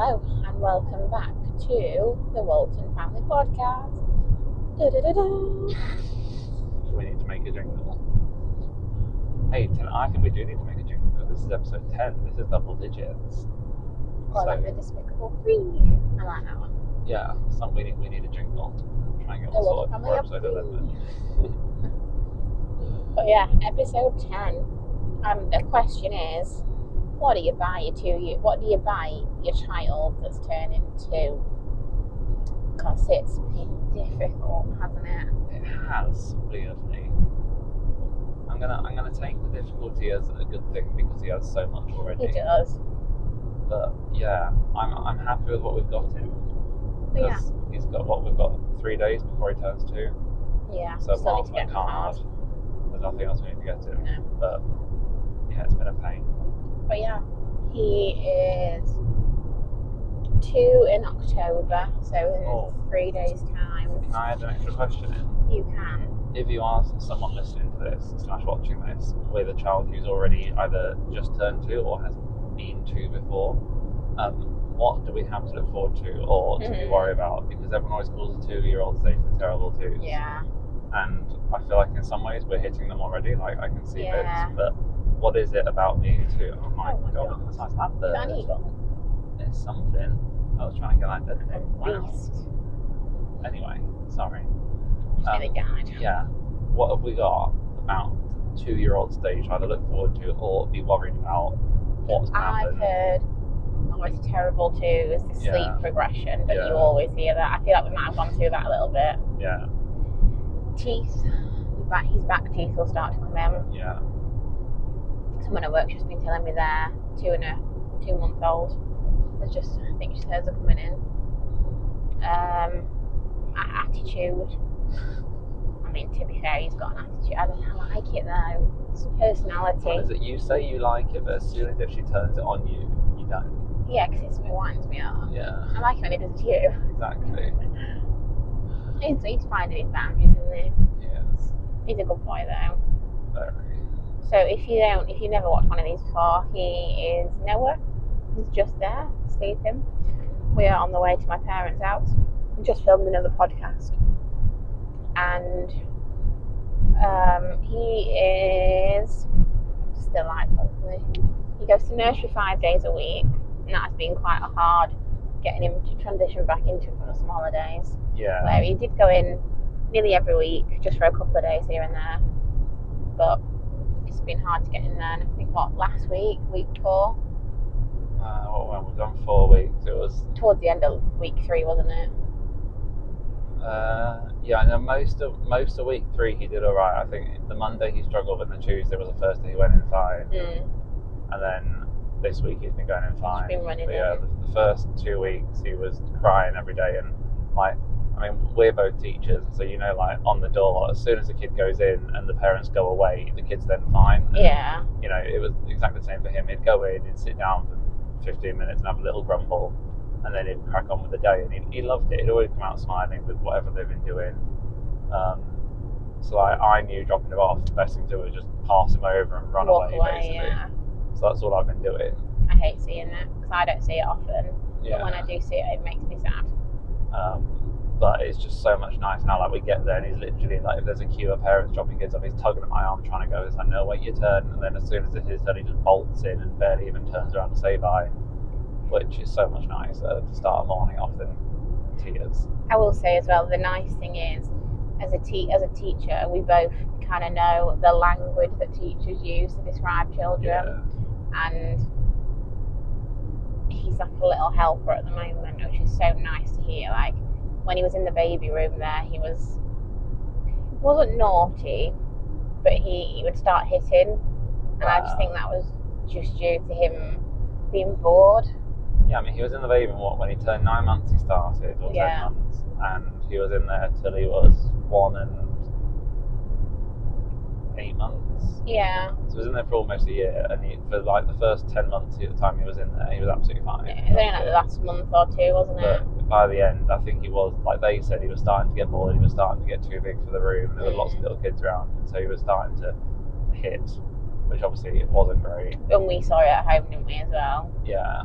Hello and welcome back to the Walton Family Podcast. We need to make a jingle. Hey, I think we do need to make a jingle because this is episode 10. This is double digits. Or like the Despicable 3. I like that one. Yeah, we need a jingle. Try and get The one Walton sorted Family for episode 11. But yeah, episode 10. The question is, what do you buy your child that's turning 2? Because it's been difficult, hasn't it? It has, weirdly. I'm gonna take the difficulty as a good thing because he has so much already. He does. But yeah, I'm happy with what we've got him. Yeah. He's got 3 days before he turns 2. Yeah. So still need mark to my get card. There's nothing else we need to get to. No. But yeah, it's been a pain. But yeah, he is 2 in October, so in 3 days' time. Can I add an extra question in? You can. If you are someone listening to this / watching this with a child who's already either just turned 2 or has been 2 before, what do we have to look forward to or to be worried about? Because everyone always calls a 2-year-old stage the terrible 2s. Yeah. And I feel like in some ways we're hitting them already. Like I can see Yeah. bits, but what is it about being 2? Oh my god, God. that's nice. That bird. Is that an eagle? It's something. I was trying to get like that thing. Wow. Beast. Anyway, sorry. They died. Yeah. What have we got about 2-year-old stage either look forward to or be worried about? What's I've happened? heard, it's terrible too, is the sleep progression, but you always hear that. I feel like we might have gone through that a little bit. Yeah. Teeth. His back teeth will start to come in. Yeah. Someone at work has been telling me they're 2-month-old. There's just, I think she says are coming in. Attitude. I mean, to be fair, he's got an attitude. I like it though. It's personality. What is it? You say you like it, but as soon as if she turns it on you, you don't. Yeah, because it winds me up. Yeah. I like it when he does it to you. Exactly. He's finding his boundaries, isn't he? Yes. He's a good boy though. Very. So if you never watched one of these before, he is nowhere. He's just there, sleeping. We are on the way to my parents' house. We just filmed another podcast. And he is just delightful. He goes to nursery 5 days a week, and that's been quite hard getting him to transition back into from the summer holidays. Yeah. Where he did go in nearly every week, just for a couple of days here and there. But it's been hard to get in there. And I think last week 4. Well, we've done 4 weeks. It was Towards the end of week 3, wasn't it? Yeah, and then most of week 3 he did alright. I think the Monday he struggled, and the Tuesday was the first day he went in fine. And then this week he's been going in fine. He's been running but yeah, the first 2 weeks he was crying every day, and we're both teachers, so on the door, as soon as the kid goes in and the parents go away, the kid's then fine. And, yeah. It was exactly the same for him. He'd go in, he'd sit down for 15 minutes and have a little grumble, and then he'd crack on with the day, and he loved it. He'd always come out smiling with whatever they've been doing. So I knew dropping him off, the best thing to do was just pass him over and run away, basically. Yeah. So that's all I've been doing. I hate seeing it because I don't see it often. Yeah. But when I do see it, it makes me sad. But it's just so much nice now. Like we get there, and he's literally if there's a queue of parents dropping kids off, he's tugging at my arm, trying to go. It's like, no, wait your turn. And then as soon as it's his turn, he just bolts in and barely even turns around to say bye, which is so much nicer to start a morning off than tears. I will say as well, the nice thing is, as a teacher, we both kind of know the language that teachers use to describe children, and he's like a little helper at the moment, which is so nice to hear. Like when he was in the baby room there, he wasn't naughty, but he would start hitting, and I just think that was just due to him being bored. Yeah, I mean, he was in the baby room when he turned 9 months. He started, or 10 months, and he was in there till he was 1 and 8 months. Yeah. So he was in there for almost a year, and for the first 10 months of the time he was in there, he was absolutely fine. Yeah, it was only the last month or 2, wasn't it? But by the end, I think he was, they said, he was starting to get bored. He was starting to get too big for the room. There were lots of little kids around, and so he was starting to hit, which obviously it wasn't great. And we saw it at home, didn't we, as well? Yeah.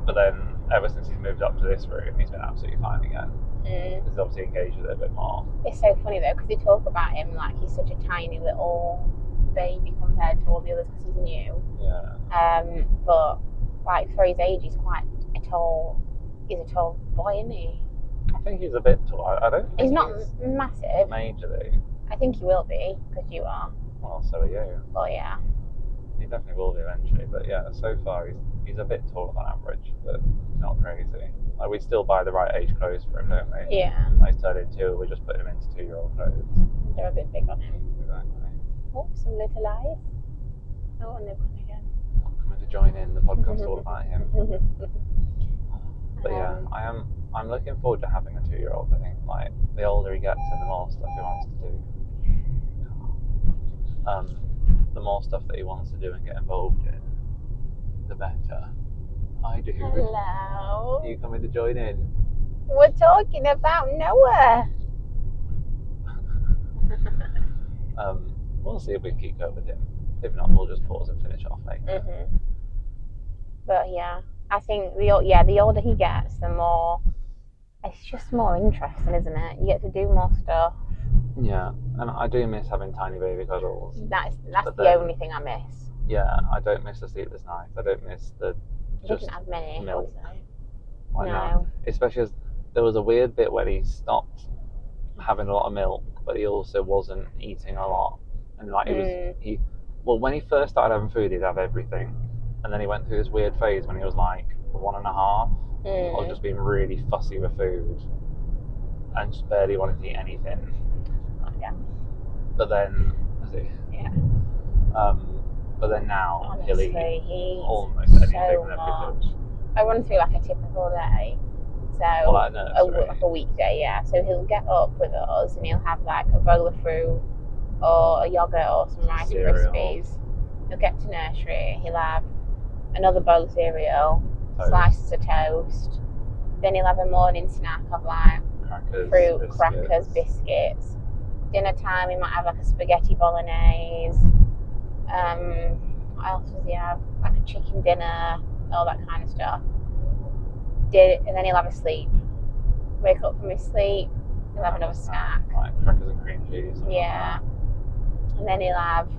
But then, ever since he's moved up to this room, he's been absolutely fine again. He's obviously engaged with it a bit more. It's so funny though, because they talk about him like he's such a tiny little baby compared to all the others because he's new. Yeah. But like for his age, he's quite a tall. He's a tall boy, isn't he? I think he's a bit tall. I don't think He's not massive. Majorly. I think he will be because you are. Well, so are you. Well, yeah. He definitely will be eventually, but yeah, so far he's a bit taller than average, but not crazy. Like we still buy the right age clothes for him, don't we? Yeah. Like he's turned into, we're just putting him into 2-year-old clothes. They're a bit big on him. Exactly. Oh, some little eyes. Oh, and they've gone again. I'm coming to join in the podcast all about him. But yeah, I'm looking forward to having a 2-year-old. I think like the older he gets and the more stuff he wants to do. The more stuff that he wants to do and get involved in, the better. Hi, dude. Hello. Are you coming to join in? We're talking about Noah. We'll see if we can keep going with him. If not, we'll just pause and finish off later. But yeah, I think the older he gets, the more it's just more interesting, isn't it? You get to do more stuff. Yeah, and I do miss having tiny baby cuddles. That's the only thing I miss. Yeah, I don't miss the sleepless nights. I don't miss the just didn't have many milk. No. Not? Especially as there was a weird bit when he stopped having a lot of milk, but he also wasn't eating a lot. And like when he first started having food, he'd have everything, and then he went through this weird phase when he was like 1.5, of just being really fussy with food and just barely wanted to eat anything. Yeah. But then, but then now honestly, he'll eat almost anything so and much. everything. I run through like a typical day. So like a weekday, yeah. So he'll get up with us and he'll have like a bowl of fruit or a yogurt or some Rice Krispies. He'll get to nursery. He'll have another bowl of cereal, slices of toast. Then he'll have a morning snack of like fruit, crackers, biscuits. Dinner time, he might have like a spaghetti bolognese. What else does he have? Like a chicken dinner, all that kind of stuff. And then he'll have a sleep. Wake up from his sleep. He'll have another snack. Like crackers and cream cheese. Yeah. And then he'll have,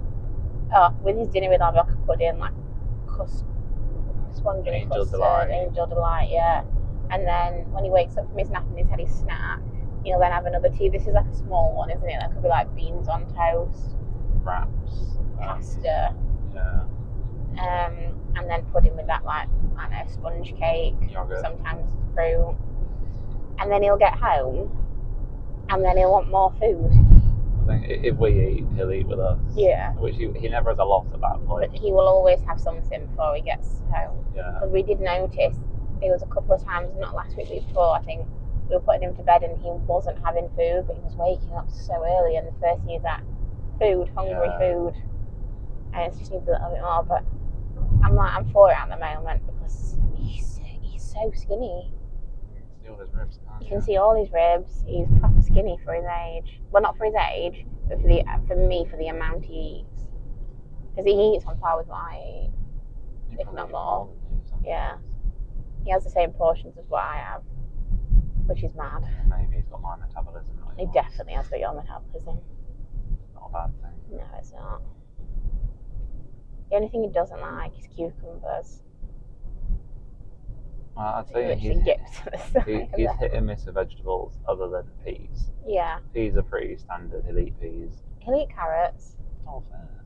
with his dinner, he'll have like a pudding, like sponge and custard, Angel Delight, yeah. And then when he wakes up from his nap and he's had his snack, he'll then have another tea. This is like a small one, isn't it? That could be like beans on toast, wraps, pasta. Yeah. And then pudding with that, like, I don't know, sponge cake, yogurt, sometimes fruit. And then he'll get home, and then he'll want more food. I think if we eat, he'll eat with us. Yeah. Which he never has a lot at that point. But he will always have something before he gets home. Yeah. Because we did notice there was a couple of times, not last week, week before, I think, we were putting him to bed and he wasn't having food, but he was waking up so early, and the first thing is that food, hungry food. And it just needs a little bit more, but I'm for it at the moment because he's so skinny. You can see all his ribs. He's proper skinny for his age. Well, not for his age, but for the amount he eats. Because he eats on par with what I eat, if not more. Yeah. He has the same portions as what I have, which is mad. Maybe he's got my metabolism. He definitely has got your metabolism. Not a bad thing. No, it's not. The only thing he doesn't like is cucumbers. Well, I'd say he's hit and miss with vegetables other than peas. Yeah. Peas are pretty standard. He'll eat peas. He'll eat carrots. Oh, fair.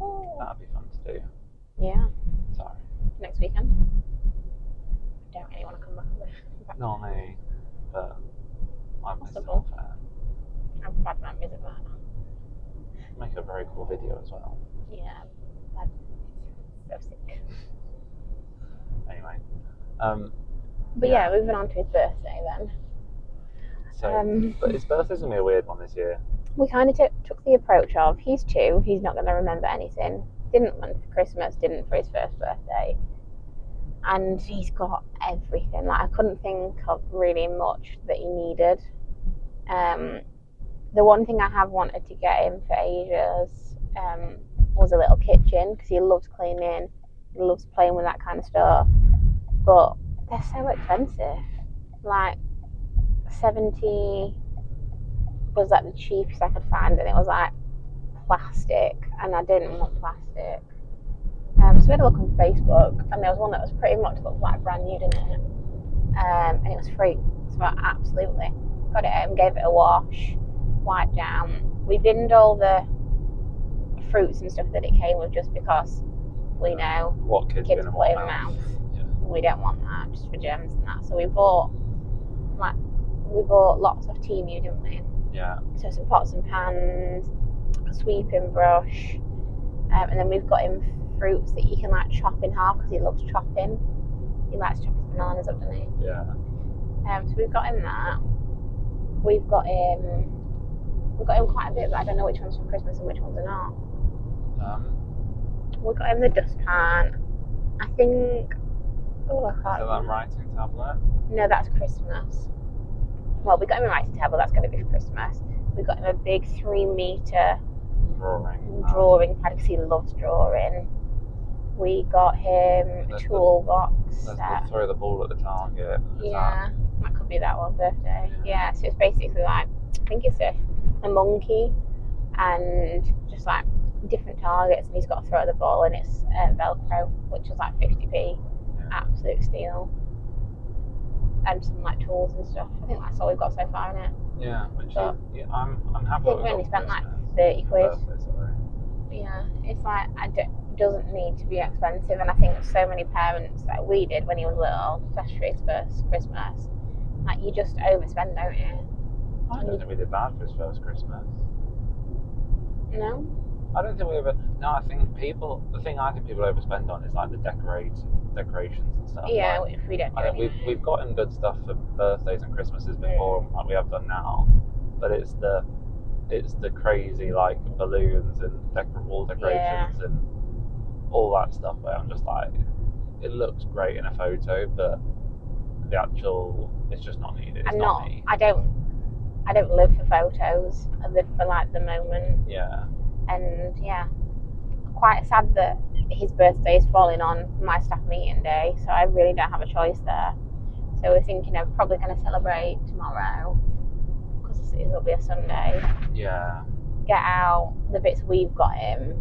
Oh. That'd be fun to do. Yeah. Sorry. Next weekend. I don't really want to come back there. Not me, but I miss it. I'm bad memories of that. Make a very cool video as well. Yeah. So sick. Anyway. But yeah, moving on to his birthday then. So, but his birthday's going to be a weird one this year. We kind of took the approach of, he's 2, he's not going to remember anything. Didn't want for Christmas, didn't for his first birthday. And he's got everything. Like, I couldn't think of really much that he needed. The one thing I have wanted to get him for ages was a little kitchen, because he loves cleaning, he loves playing with that kind of stuff. But They're so expensive. Like 70 was like the cheapest I could find, and it was like plastic, and I didn't want plastic. So we had a look on Facebook, and there was one that was pretty much looked like brand new, didn't it? And it was free. So I absolutely got it home, gave it a wash, wiped down. We binned all the fruits and stuff that it came with, just because we know what kids put in want mouth. Yeah. We don't want that, just for germs and that. So we bought lots of tea-mew, didn't we? Yeah. So some pots and pans, a sweeping brush, and then we've got him fruits that you can like chop in half, because he loves chopping. He likes chopping bananas up, doesn't he? Yeah. So we've got him that. We've got him quite a bit, but I don't know which one's for Christmas and which ones are not. We've got him the dustpan. I think. Oh, I can't. Is that writing tablet? No, that's Christmas. Well, we got him a writing table. That's going to be for Christmas. We got him a big 3-meter drawing pad, because he loves drawing. We got him a toolbox. Let's throw the ball at the target. Yeah, that could be that one, birthday. Yeah, so it's basically like, I think it's a monkey and just like different targets, and he's got to throw the ball, and it's Velcro, which is like 50p. Yeah. Absolute steal. And some like tools and stuff. I think that's all we've got so far in it. Yeah, which I'm happy. I think we only spent like 30 quid. Yeah, it's like it doesn't need to be expensive, and I think so many parents, like we did when he was little, especially his first Christmas, like you just overspend, don't you? I don't think we did bad for his first Christmas. No? I don't think we ever. No, I think people overspend on is like the decorations and stuff. Yeah, like, if we don't do I think anything. we've gotten good stuff for birthdays and Christmases before, like we have done now, but it's the crazy like balloons and wall decorations and all that stuff where I'm just like, it looks great in a photo, but the actual, it's just not needed. It's not me. I don't live for photos. I live for like the moment. Yeah. And yeah, quite sad that his birthday is falling on my staff meeting day, so I really don't have a choice there. So we're thinking of probably going to celebrate tomorrow, because it'll be a Sunday. Yeah. Get out the bits we've got him,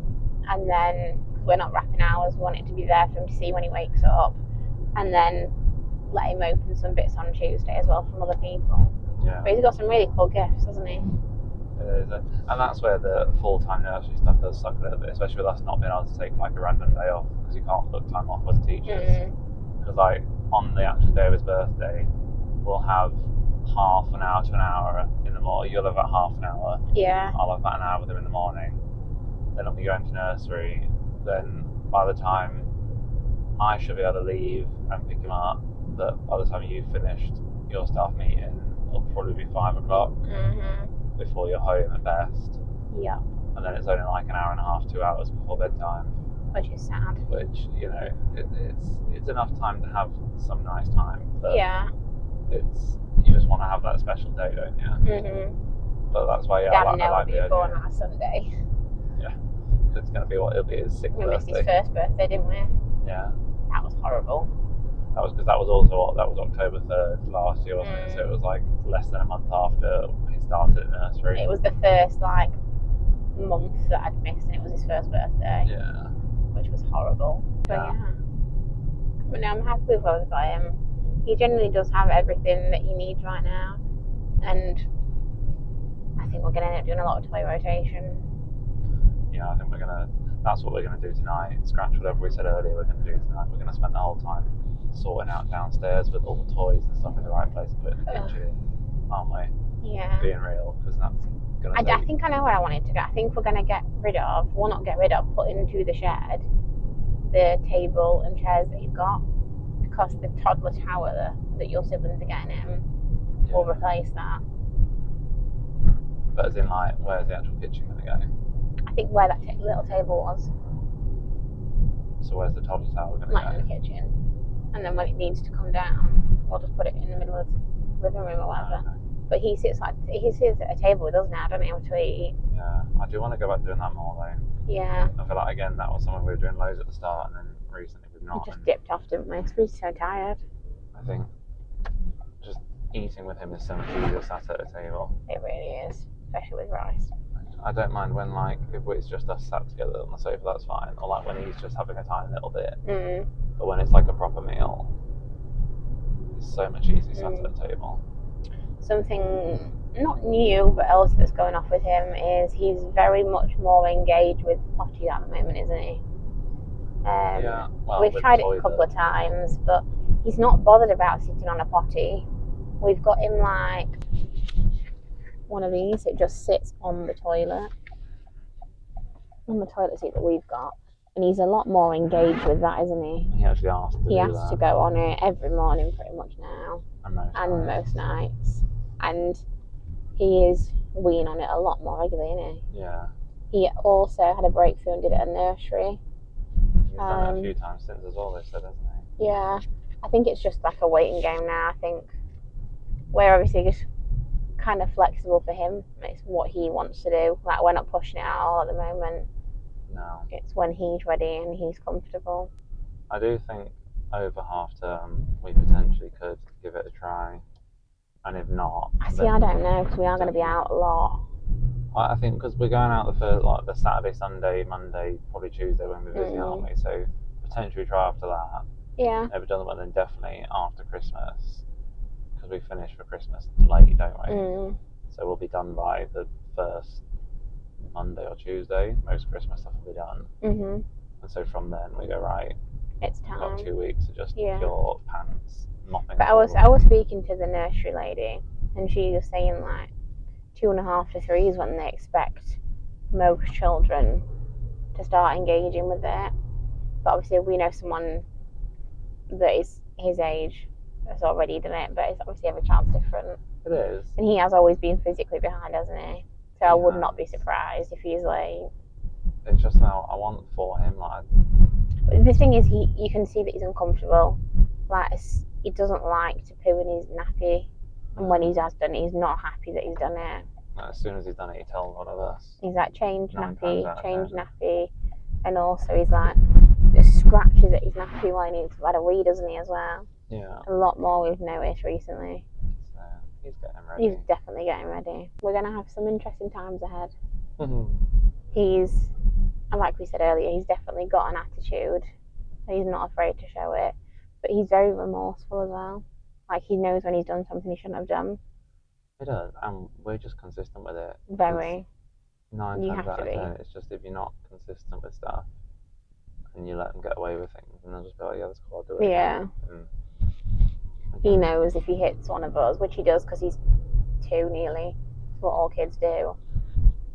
and then, because we're not wrapping ours, we want it to be there for him to see when he wakes up, and then let him open some bits on Tuesday as well from other people. Yeah. But he's got some really cool gifts, hasn't he? It is, and that's where the full-time nursery stuff does suck a little bit, especially with us not being able to take like a random day off, because you can't book time off as teachers. Because like on the actual day of his birthday, we'll have half an hour to an hour in the morning. You'll have about half an hour. Yeah. I'll have about an hour with him in the morning. Then I'll be going to nursery. Then by the time I should be able to leave and pick him up, but by the time you've finished your staff meeting, it'll probably be 5 o'clock. Before you're home at best. Yeah. And then it's only like an hour and a half, 2 hours before bedtime. Which is sad. Which, you know, it's enough time to have some nice time. But yeah. You just want to have that special day, don't you? But that's why, I like the idea. Born on a Sunday. Yeah. It's going to be it'll be his 6th birthday. We missed his first birthday, didn't we? Yeah. That was horrible. That was because that was October 3rd last year, wasn't it? So it was like less than a month after he started at nursery. It was the first like month that I'd missed, and it was his first birthday. Yeah. Which was horrible. But yeah. But no, I'm happy with what we've got him. He generally does have everything that he needs right now, and I think we're going to end up doing a lot of toy rotation. Yeah, I think that's what we're going to do tonight. Scratch whatever we said earlier we're going to do tonight. We're going to spend the whole time sorting out downstairs with all the toys and stuff in the right place to put in the kitchen, aren't we? Yeah. Being real, because that's going to I think I know where I wanted to go. I think we're going to put into the shed the table and chairs that you've got, because the toddler tower that your siblings are getting him will replace that. But as in, like, where's the actual kitchen going to go? I think where that little table was. So where's the toddler tower going to like go? in the kitchen. And then when it needs to come down, we'll just put it in the middle of the living room or whatever. Okay. But he sits at a table with us now, doesn't he, to eat? Yeah, I do want to go back to doing that more though. Yeah. I feel like, again, that was something we were doing loads at the start, and then recently we've not. We just dipped off, didn't we? 'Cause we were so tired. I I think just eating with him is so much easier sat at a table. It really is, especially with rice. I don't mind when, like, if it's just us sat together on the sofa, that's fine. Or like when he's just having a tiny little bit. But when it's like a proper meal, it's so much easier sat at a table. Something not new, but else that's going off with him is he's very much more engaged with potty at the moment, isn't he? Yeah, well, we've tried it a couple of times, but he's not bothered about sitting on a potty. We've got him like one of these. It just sits on the toilet seat that we've got, and he's a lot more engaged with that, isn't he? He actually asked to He has to go on it every morning pretty much now, and most nights, and he is weeing on it a lot more regularly, isn't he? Yeah. He also had a breakthrough and did it at a nursery. He's done it a few times since as well, they said, hasn't he? Yeah, I think it's just like a waiting game now. I think we're obviously just kind of flexible for him. It's what he wants to do. Like, we're not pushing it at all at the moment. No. It's when he's ready and he's comfortable. I do think over half term we potentially could give it a try, and if not, I don't know, because we are going to be out a lot. I think because we're going out the Saturday, Sunday, Monday, probably Tuesday when we're busy, aren't we? So potentially try after that. Yeah. If it doesn't, well, then definitely after Christmas, because we finish for Christmas late, don't we? So we'll be done by the first Monday or Tuesday. Most Christmas stuff will be done. And so from then we go, right, it's time. Got 2 weeks of just pure pants, mopping. But I was speaking to the nursery lady, and she was saying like 2.5 to 3 is when they expect most children to start engaging with it. But obviously we know someone that is his age has already done it, but it's obviously every child's different. It is. And he has always been physically behind, hasn't he? So I would not be surprised if he's late. It's just now I want for him, like. The thing is, you can see that he's uncomfortable. Like, he doesn't like to poo in his nappy, and when he has done it, he's not happy that he's done it. As soon as he's done it, he tells one of us. He's like, change nappy, and also he's like, scratches at his nappy while he needs to have a wee, doesn't he, as well? Yeah. A lot more we've noticed recently. So he's getting ready. He's definitely getting ready. We're going to have some interesting times ahead. And like we said earlier, he's definitely got an attitude. He's not afraid to show it. But he's very remorseful as well. Like, he knows when he's done something he shouldn't have done. He does, and we're just consistent with it. Very. 9 times out of 10, it's just if you're not consistent with stuff and you let them get away with things, and they'll just be like, yeah, that's cool, I'll do it. Yeah. He knows if he hits one of us, which he does because he's 2 nearly. It's what all kids do.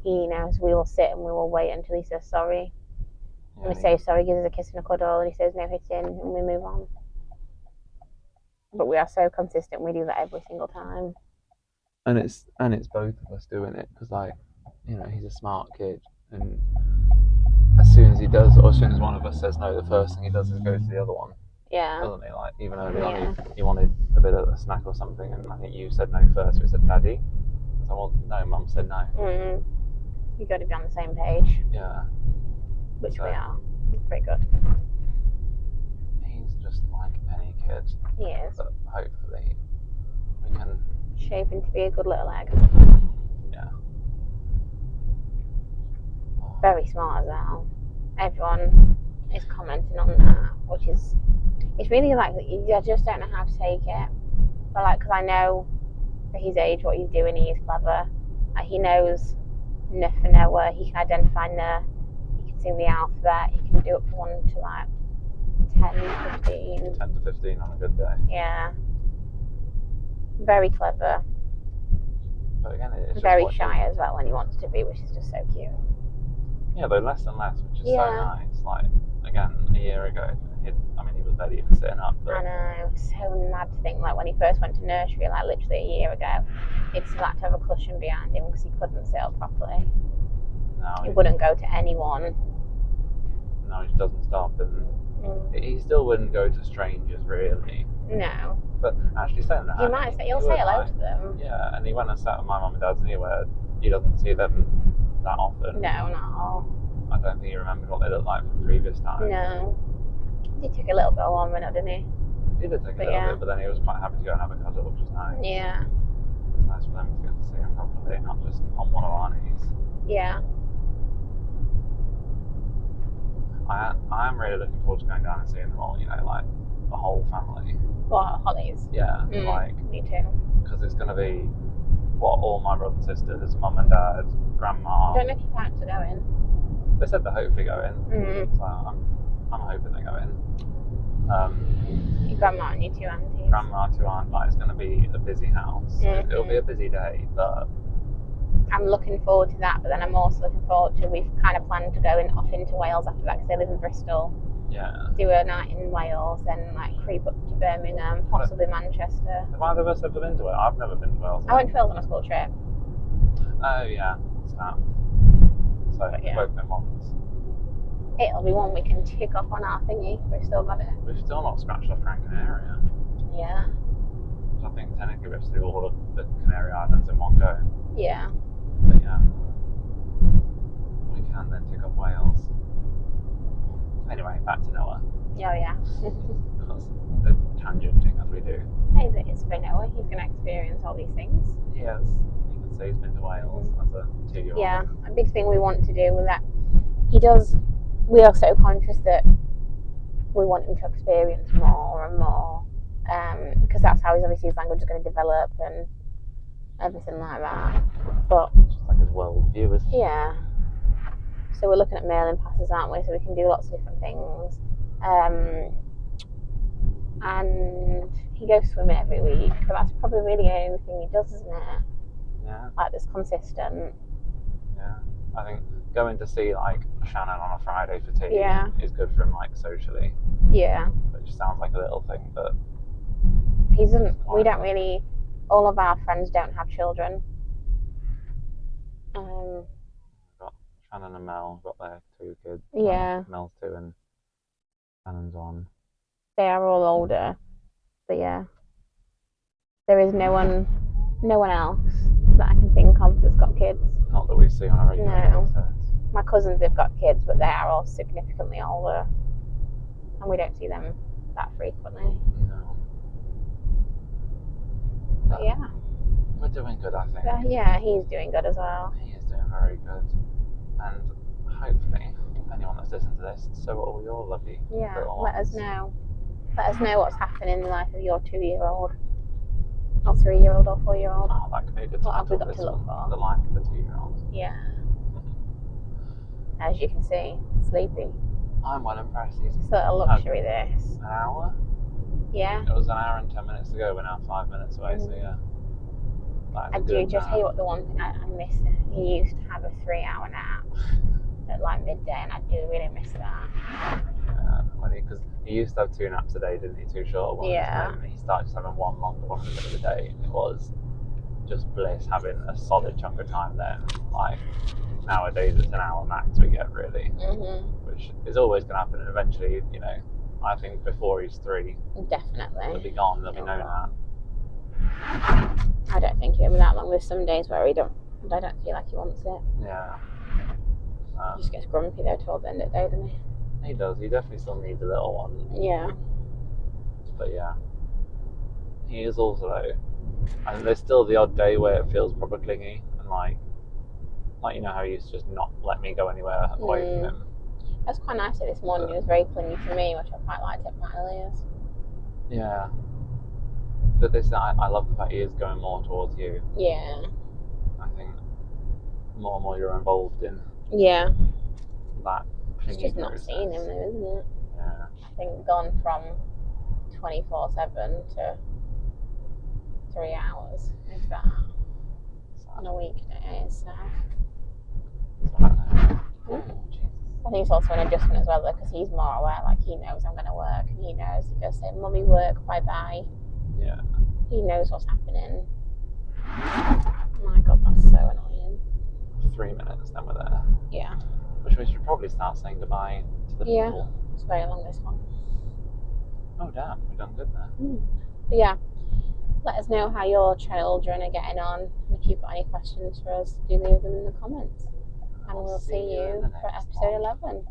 He knows we will sit and we will wait until he says sorry. Yeah, and we say sorry, gives us a kiss and a cuddle, and he says no hitting, and we move on. But we are so consistent, we do that every single time. And it's both of us doing it, because, like, you know, he's a smart kid, and as soon as he does, or as soon as one of us says no, the first thing he does is go to the other one. Yeah. Doesn't he? Like, even early on, he wanted a bit of a snack or something, and I think you said no first, so he said, Daddy. So, well, no, Mum said no. You've got to be on the same page. Yeah. Which we are. It's pretty good. He's just like any kid. He is. But hopefully we can shape him to be a good little egg. Yeah. Very smart as well. Everyone is commenting on that, which is, it's really like, I just don't know how to take it. But like, because I know for his age what he's doing, he is clever. Like, he knows N for Noah, he can identify N, he can sing the alphabet, he can do up to 1 to like 10, 15. 10 to 15 on a good day. Yeah. Very clever. But again, it's very shy as well when he wants to be, which is just so cute. Yeah, though less and less, which is so nice. Like, again, a year ago, he was barely even sitting up. But... I know, so mad to think, like, when he first went to nursery, like, literally a year ago, he'd still had to have a cushion behind him because he couldn't sit up properly. No, he wouldn't go to anyone. No, he doesn't stop, and he still wouldn't go to strangers, really. No. But actually saying that... He'll say hello to them. Yeah, and he went and sat with my mum and dad's knee where he doesn't see them that often. No, not at all. I don't think he remembered what they looked like from previous times. No. He took a little bit of 1 minute, didn't he? He did take a But little yeah. bit, but then he was quite happy to go and have a cuddle, which was nice. Yeah. It's nice for them to get to see him properly, not just on one of our knees. Yeah. I am really looking forward to going down and seeing them all, like the whole family. What, Holly's? Yeah, me too. because it's going to be all my brothers and sisters, mum and dad, grandma. I don't know if you're out to go in. They said they're hopefully going, so I'm hoping they go in. Your grandma and your two aunties. Grandma, two aunt, it's going to be a busy house. Mm-hmm. It'll be a busy day, but I'm looking forward to that, but then I'm also looking forward to, we've kind of planned to go off into Wales after that, because they live in Bristol. Yeah. Do a night in Wales, then creep up to Birmingham, possibly Manchester. Have either of us ever been to Wales? I've never been to Wales. I went to Wales on a school trip. Oh yeah, snap. So But yeah. we've both been once. It'll be one we can tick off on our thingy. We've still got it. We've still not scratched off Gran Canaria. Yeah. I think technically we have to do all of the Canary Islands in one go. Yeah. But yeah, we can then tick off Wales. Anyway, back to Noah. Oh yeah. Because the tangenting as we do. Hey, but it's for Noah. He's going to experience all these things. Yes, you can say he's been to Wales as a 2-year-old. Yeah, a big thing we want to do with that. We are so conscious that we want him to experience more and more, because that's how his language is going to develop and everything like that. But just like his world view. Yeah. So we're looking at mailing passes, aren't we? So we can do lots of different things. And he goes swimming every week, but that's probably really the only thing he does, isn't it? Yeah. That's consistent. Yeah. I think going to see Shannon on a Friday for tea is good for him socially. Yeah. Which sounds like a little thing, but we don't really, all of our friends don't have children. Got Shannon and Mel, got their 2 kids. Yeah. Mel's 2 and Shannon's 1. They are all older, but yeah. There is no one else that I can think of that's got kids. Not that we see on a regular basis. My cousins have got kids, but they are all significantly older, and we don't see them that frequently. No. But yeah. We're doing good, I think. Yeah, he's doing good as well. He is doing very good. And hopefully, anyone that's listened to this, so are all your lovely little let ones. us know. Let us know what's happening in the life of your 2-year-old, or 3-year-old, or 4-year-old. Oh, that could be a good What time have we got to look for? The life of a 2-year-old. Yeah. As you can see, sleepy. I'm well impressed. It's a luxury, this. An hour? Yeah. It was an hour and 10 minutes to go. We're now 5 minutes away, so yeah. I do just tell you what, the one thing I miss. He used to have a 3-hour nap at midday, and I do really miss that. Yeah, because he used to have 2 naps a day, didn't he? 2 short ones. Yeah. And he started just having 1 longer one in the middle of the day. And it was just bliss having a solid chunk of time then. Nowadays it's an hour max we get, really. Which is always going to happen, and eventually, I think before he's 3, definitely he'll be gone. There'll be no nap. I don't think it'll be that long. There's some days where I don't feel like he wants it. Yeah. He just gets grumpy though toward the end of the day, doesn't he? He does. He definitely still needs a little one. Yeah. But yeah. He is also though. And there's still the odd day where it feels proper clingy and like how he used to just not let me go anywhere away from him. That's quite nice this morning. He was very clingy to me, which I quite liked at my earliest. Yeah. But I love the fact he is going more towards you. Yeah. I think more and more you're involved in. Yeah. That. It's just not seeing him though, isn't it? Yeah. I think gone from 24/7 to 3 hours, if that, on a weekday. So. I think it's also an adjustment as well, though, because he's more aware. He knows I'm going to work, and he knows he goes say, "Mummy, work, bye bye." Yeah. He knows what's happening. My God, that's so annoying. 3 minutes, then we're there. Yeah. Which we should probably start saying goodbye to the people. It's very long, this one. Oh damn, we've done good there. But yeah, let us know how your children are getting on. And if you've got any questions for us, do leave them in the comments. And we'll see you for episode 11.